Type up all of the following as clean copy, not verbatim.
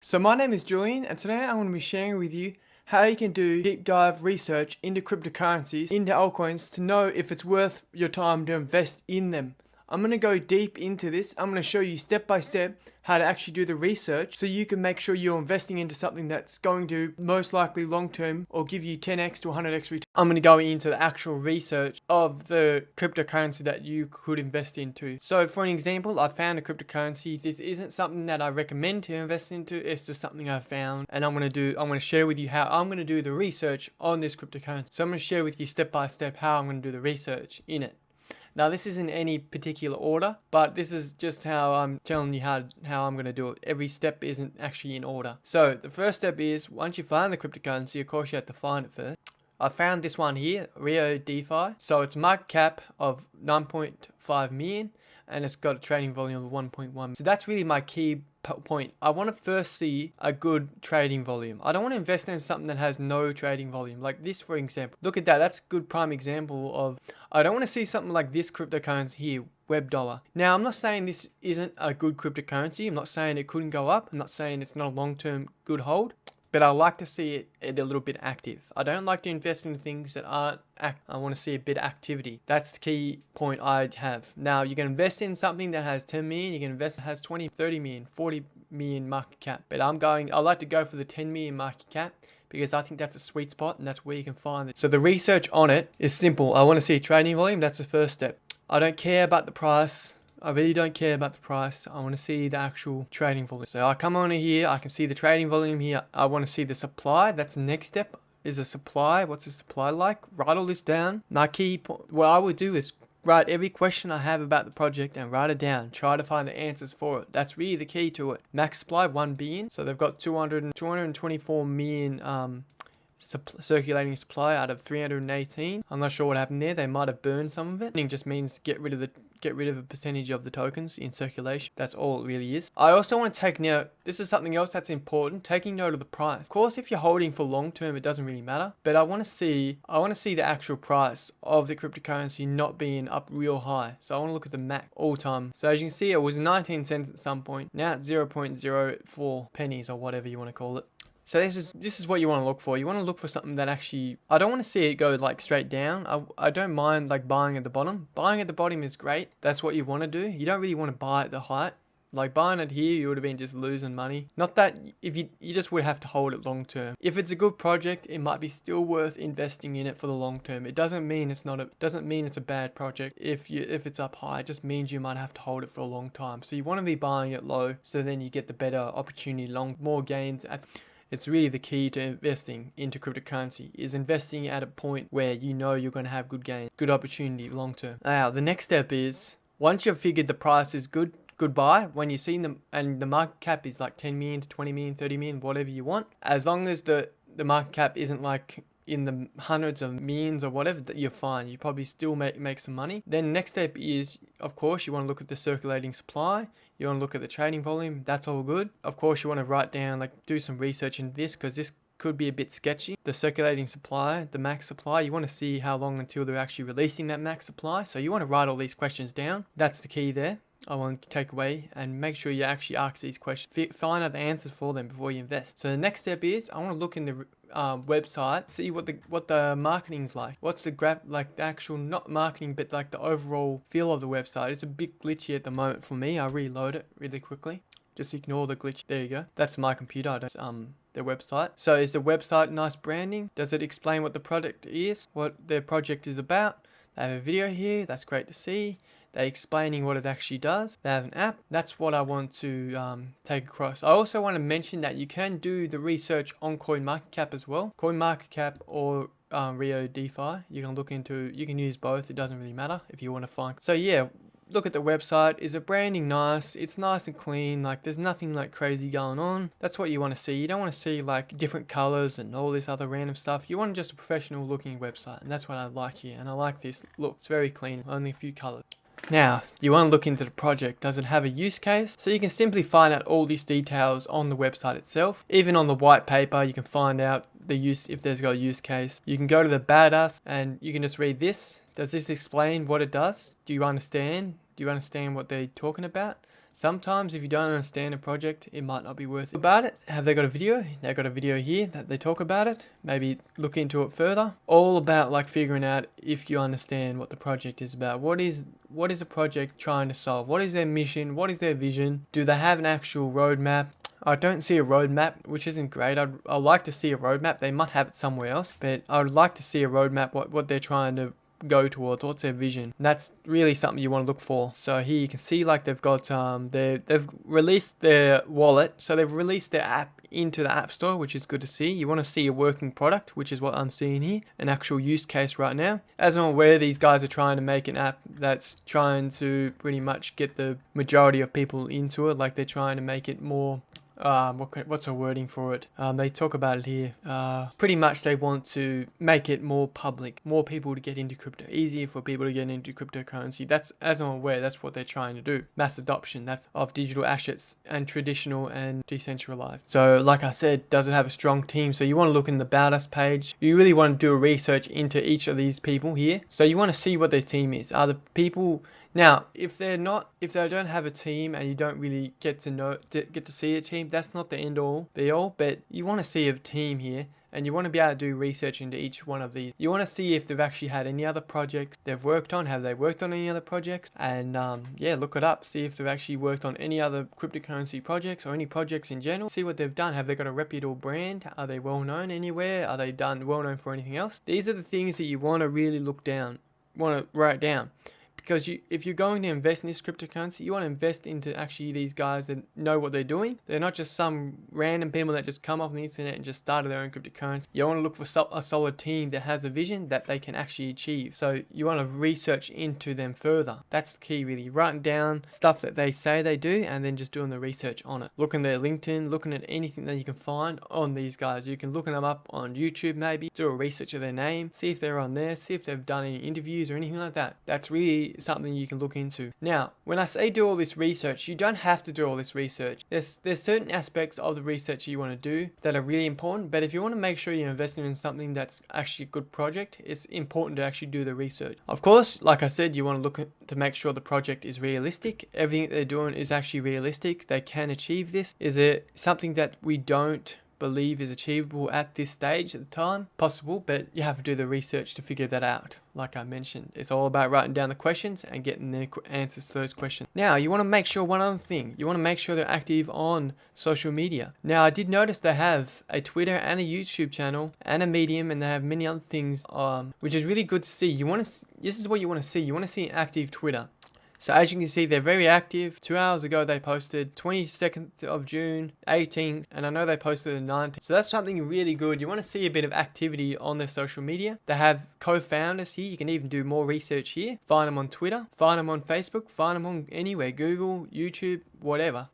So my name is Julian, and today I'm going to be sharing with you how you can do deep dive research into cryptocurrencies, into altcoins, to know if it's worth your time to invest in them. I'm going to go deep into this. I'm going to show you step by step how to actually do the research so you can make sure you're investing into something that's going to most likely long term or give you 10x to 100x return. I'm going to go into the actual research of the cryptocurrency that you could invest into. So for an example, I found a cryptocurrency. This isn't something that I recommend to invest into. It's just something I found, and I'm going to share with you how I'm going to do the research on this cryptocurrency. So I'm going to share with you step by step how I'm going to do the research in it. Now, this isn't any particular order, but this is just how I'm telling you how I'm going to do it. Every step isn't actually in order. So the first step is, once you find the cryptocurrency, of course you have to find it first. I found this one here, Rio DeFi. So it's market cap of 9.5 million and it's got a trading volume of 1.1. So that's really my key point. I want to first see a good trading volume. I don't want to invest in something that has no trading volume. Like this, for example. Look at that. That's a good prime example of, I don't want to see something like this cryptocurrency here, Web Dollar. Now, I'm not saying this isn't a good cryptocurrency. I'm not saying it couldn't go up. I'm not saying it's not a long-term good hold. But I like to see it a little bit active. I don't like to invest in things that aren't active. I want to see a bit of activity. That's the key point I have. Now, you can invest in something that has 10 million. You can invest that has 20, 30 million, 40 million market cap. But I like to go for the 10 million market cap because I think that's a sweet spot and that's where you can find it. So the research on it is simple. I want to see a trading volume. That's the first step. I don't care about the price. I really don't care about the price. I want to see the actual trading volume. So I come on here, I can see the trading volume here. I want to see the supply. That's the next step, is the supply. What's the supply like? Write all this down. My key point, what I would do is write every question I have about the project and write it down. Try to find the answers for it. That's really the key to it. Max supply, 1 billion. So they've got 224 million circulating supply out of 318. I'm not sure what happened there. They might have burned some of it. It just means get rid of a percentage of the tokens in circulation. That's all it really is. I also want to take note, this is something else that's important, taking note of the price. Of course, if you're holding for long term, it doesn't really matter, but I want to see the actual price of the cryptocurrency not being up real high. So I want to look at the MAC all time. So as you can see, it was 19 cents at some point. Now it's 0.04 pennies or whatever you want to call it. So this is what you want to look for. You want to look for something that actually, I don't want to see it go like straight down. I don't mind like buying at the bottom. Buying at the bottom is great. That's what you want to do. You don't really want to buy at the height. Like buying it here, you would have been just losing money. Not that, if you just would have to hold it long term. If it's a good project, it might be still worth investing in it for the long term. It doesn't mean it's a bad project if it's up high. It just means you might have to hold it for a long time. So you want to be buying it low, so then you get the better opportunity, more gains. It's really the key to investing into cryptocurrency, is investing at a point where you know you're going to have good gain, good opportunity long term. Now, the next step is, once you've figured the price is good buy, when you've seen them and the market cap is like 10 million to 20 million, 30 million, whatever you want, as long as the market cap isn't like in the hundreds of millions or whatever, that you're fine. You probably still make some money. Then the next step is, of course, you want to look at the circulating supply. You want to look at the trading volume. That's all good. Of course, you want to write down, like do some research into this, because this could be a bit sketchy. The circulating supply, the max supply, you want to see how long until they're actually releasing that max supply. So you want to write all these questions down. That's the key there. I want to take away, and make sure you actually ask these questions. Find out the answers for them before you invest. So the next step is, I want to look in the website, see what the marketing's like. What's the like the actual, not marketing, but like the overall feel of the website. It's a bit glitchy at the moment for me. I reload it really quickly. Just ignore the glitch. There you go. That's my computer. I don't their website. So is the website nice branding? Does it explain what the product is, what their project is about? They have a video here. That's great to see. They're explaining what it actually does. They have an app. That's what I want to take across. I also want to mention that you can do the research on CoinMarketCap as well. CoinMarketCap or Rio DeFi. You can use both. It doesn't really matter if you want to find. So yeah, look at the website. Is the branding nice? It's nice and clean. Like there's nothing like crazy going on. That's what you want to see. You don't want to see like different colors and all this other random stuff. You want just a professional looking website, and that's what I like here. And I like this look. It's very clean. Only a few colors. Now, you want to look into the project. Does it have a use case? So you can simply find out all these details on the website itself. Even on the white paper, you can find out the use, if there's got a use case. You can go to the badass and you can just read this. Does this explain what it does? Do you understand? Do you understand what they're talking about? Sometimes if you don't understand a project, it might not be worth it. About it, have they got a video? They've got a video here that they talk about it. Maybe look into it further. All about like figuring out if you understand what the project is about. What is a project trying to solve? What is their mission? What is their vision? Do they have an actual roadmap? I don't see a roadmap, which isn't great. I'd like to see a roadmap. They might have it somewhere else, but I would like to see a roadmap, what they're trying to go towards, what's their vision. And that's really something you want to look for. So here you can see like they've got they've released their wallet, so they've released their app into the App Store, which is good to see. You want to see a working product, which is what I'm seeing here, an actual use case right now. As I'm aware, these guys are trying to make an app that's trying to pretty much get the majority of people into it. Like they're trying to make it more what's a wording for it? They talk about it here. Pretty much they want to make it more public, more people to get into crypto, easier for people to get into cryptocurrency. That's, as I'm aware, that's what they're trying to do. Mass adoption, that's of digital assets and traditional and decentralized. So like I said, does it have a strong team? So you want to look in the About Us page. You really want to do a research into each of these people here. So you want to see what their team is. Are the people... Now, if they don't have a team and you don't really get to see a team, that's not the end all be all, but you want to see a team here and you want to be able to do research into each one of these. You want to see if they've actually had any other projects they've worked on. Have they worked on any other projects? And yeah, look it up. See if they've actually worked on any other cryptocurrency projects or any projects in general. See what they've done. Have they got a reputable brand? Are they well known anywhere? Are they well known for anything else? These are the things that you want to really want to write down. Because if you're going to invest in this cryptocurrency, you want to invest into actually these guys that know what they're doing. They're not just some random people that just come off the internet and just started their own cryptocurrency. You want to look for a solid team that has a vision that they can actually achieve. So you want to research into them further. That's the key, really. Writing down stuff that they say they do and then just doing the research on it. Looking at their LinkedIn, looking at anything that you can find on these guys. You can look them up on YouTube maybe, do a research of their name, see if they're on there, see if they've done any interviews or anything like that. That's really something you can look into. Now, when I say do all this research, you don't have to do all this research. There's certain aspects of the research you want to do that are really important, but if you want to make sure you're investing in something that's actually a good project, it's important to actually do the research. Of course, like I said, you want to look to make sure the project is realistic. Everything they're doing is actually realistic. They can achieve this. Is it something that we don't believe is achievable at this stage at the time? Possible, but you have to do the research to figure that out. Like I mentioned, it's all about writing down the questions and getting the answers to those questions. Now, you want to make sure one other thing. You want to make sure they're active on social media. Now, I did notice they have a Twitter and a YouTube channel and a Medium, and they have many other things, which is really good to see. This is what you want to see. You want to see an active Twitter. So as you can see, they're very active. 2 hours ago, they posted 22nd of June, 18th, and I know they posted the 19th. So that's something really good. You want to see a bit of activity on their social media. They have co-founders here. You can even do more research here. Find them on Twitter, find them on Facebook, find them on anywhere, Google, YouTube, whatever.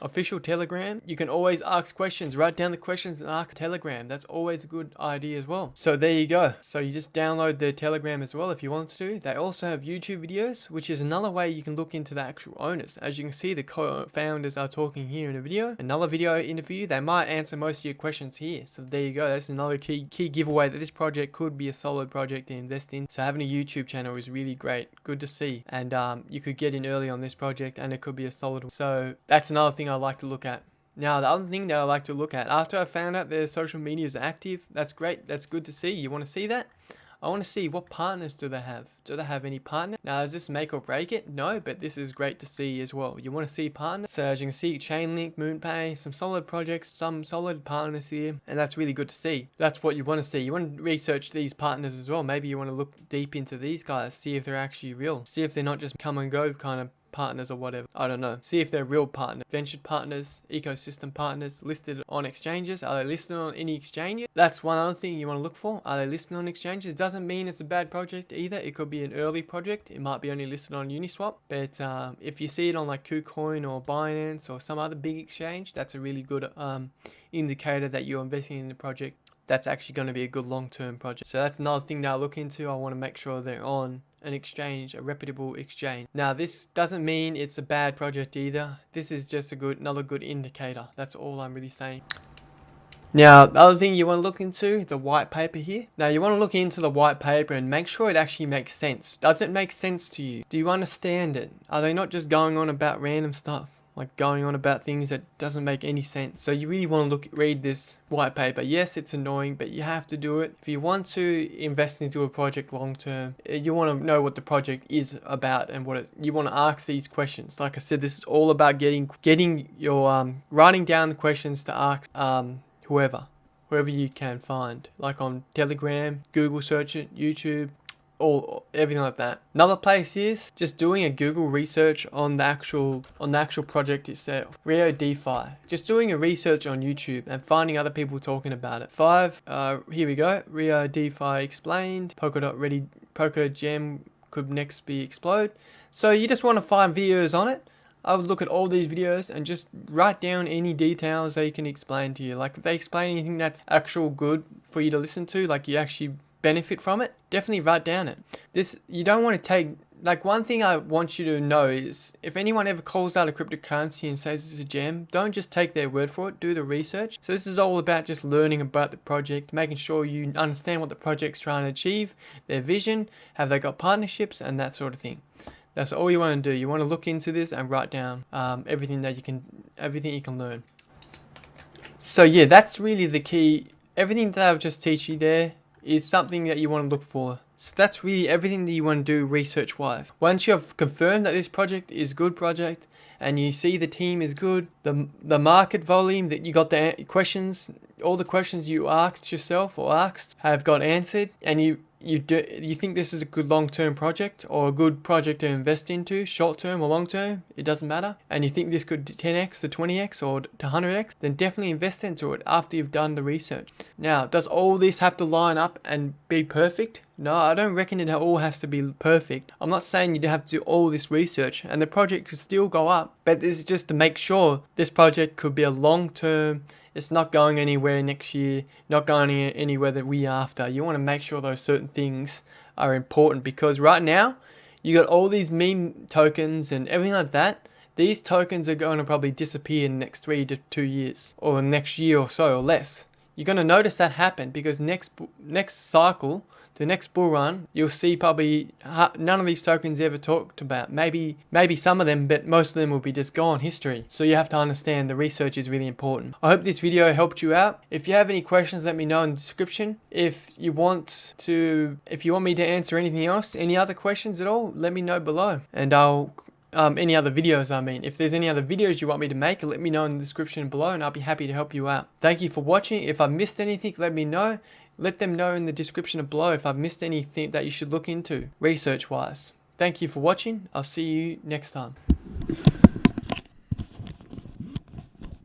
Official Telegram. You can always ask questions. Write down the questions and ask Telegram. That's always a good idea as well. So there you go. So you just download their Telegram as well if you want to. They also have YouTube videos, which is another way you can look into the actual owners. As you can see, the co-founders are talking here in a video. Another video interview. They might answer most of your questions here. So there you go. That's another key giveaway that this project could be a solid project to invest in. So having a YouTube channel is really great. Good to see. And you could get in early on this project and it could be a solid one. So that's another thing I like to look at. Now, the other thing that I like to look at, after I found out their social media is active, that's great. That's good to see. You want to see that? I want to see what partners do they have. Do they have any partners? Now, does this make or break it? No, but this is great to see as well. You want to see partners. So as you can see, Chainlink, MoonPay, some solid projects, some solid partners here. And that's really good to see. That's what you want to see. You want to research these partners as well. Maybe you want to look deep into these guys, see if they're actually real. See if they're not just come and go kind of partners or whatever. I don't know. See if they're real partners, ventured partners, ecosystem partners, listed on exchanges. Are they listed on any exchanges? That's one other thing you want to look for. Are they listed on exchanges? Doesn't mean it's a bad project either. It could be an early project. It might be only listed on Uniswap. But if you see it on like KuCoin or Binance or some other big exchange, that's a really good indicator that you're investing in the project. That's actually going to be a good long-term project. So that's another thing that I look into. I want to make sure they're on an exchange, a reputable exchange. Now, this doesn't mean it's a bad project either. This is just another good indicator. That's all I'm really saying. Now, the other thing you want to look into, the white paper here. Now, you want to look into the white paper and make sure it actually makes sense. Does it make sense to you? Do you understand it? Are they not just going on about random stuff? Like going on about things that doesn't make any sense. So you really want to read this white paper. Yes, it's annoying, but you have to do it. If you want to invest into a project long term, you want to know what the project is about and you want to ask these questions. Like I said, this is all about getting your writing down the questions to ask whoever you can find, like on Telegram, Google search it, YouTube, or everything like that. Another place is just doing a Google research on the actual project itself. Rio DeFi. Just doing a research on YouTube and finding other people talking about it. 5. Here we go. Rio DeFi explained. Polkadot ready. Poker gem could next be explode. So you just want to find videos on it. I would look at all these videos and just write down any details they can explain to you. Like if they explain anything that's actual good for you to listen to, like you actually benefit from it, definitely write down it. You don't want to take, like one thing I want you to know is if anyone ever calls out a cryptocurrency and says it's a gem, don't just take their word for it, do the research. So this is all about just learning about the project, making sure you understand what the project's trying to achieve, their vision, have they got partnerships and that sort of thing. That's all you want to do. You want to look into this and write down everything you can learn. So yeah, that's really the key. Everything that I've just teach you there is something that you want to look for. So that's really everything that you want to do research wise. Once you have confirmed that this project is a good project and you see the team is good, the market volume that you got the questions, all the questions you asked yourself or asked have got answered, and you think this is a good long-term project or a good project to invest into, short-term or long-term, it doesn't matter, and you think this could 10x to 20x or to 100x, then definitely invest into it after you've done the research. Now, does all this have to line up and be perfect? No, I don't reckon it all has to be perfect. I'm not saying you have to do all this research and the project could still go up, but this is just to make sure this project could be a long-term. It's not going anywhere next year, not going anywhere that we after. You want to make sure those certain things are important because right now, you got all these meme tokens and everything like that. These tokens are going to probably disappear in the next 3 to 2 years or next year or so or less. You're going to notice that happen because next cycle, the next bull run, you'll see probably none of these tokens ever talked about. Maybe some of them, but most of them will be just gone history. So you have to understand the research is really important. I hope this video helped you out. If you have any questions, let me know in the description. If you want me to answer anything else, any other questions at all, let me know below. And I'll any other videos, I mean. If there's any other videos you want me to make, let me know in the description below and I'll be happy to help you out. Thank you for watching. If I missed anything, let me know. Let them know in the description below if I've missed anything that you should look into research wise. Thank you for watching. I'll see you next time.